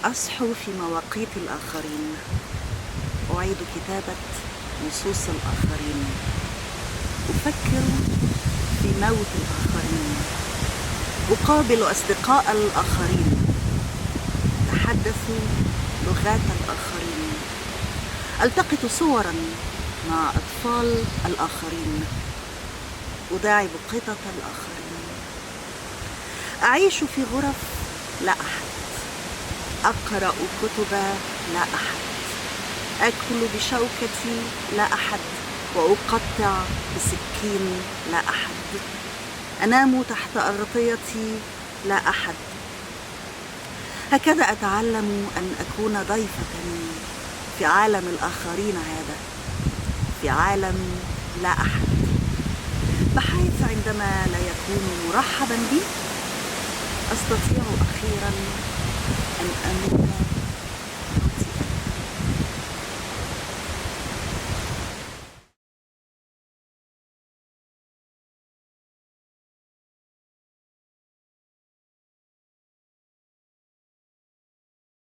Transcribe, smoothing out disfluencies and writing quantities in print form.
أصحو في مواقيت الآخرين، أعيد كتابة نصوص الآخرين، أفكر في موت الآخرين، أقابل أصدقاء الآخرين، أتحدث لغات الآخرين، ألتقط صورا مع أطفال الآخرين، أداعب قطط الآخرين، أعيش في غرف لا أحد، أقرأ كتب لا أحد، أكل بشوكتي لا أحد، وأقطع بسكين لا أحد، أنام تحت أغطيتي لا أحد. هكذا أتعلم أن أكون ضيفة في عالم الآخرين عادة، في عالم لا أحد، بحيث عندما لا يكون مرحبا بي أستطيع أخيرا أن أموت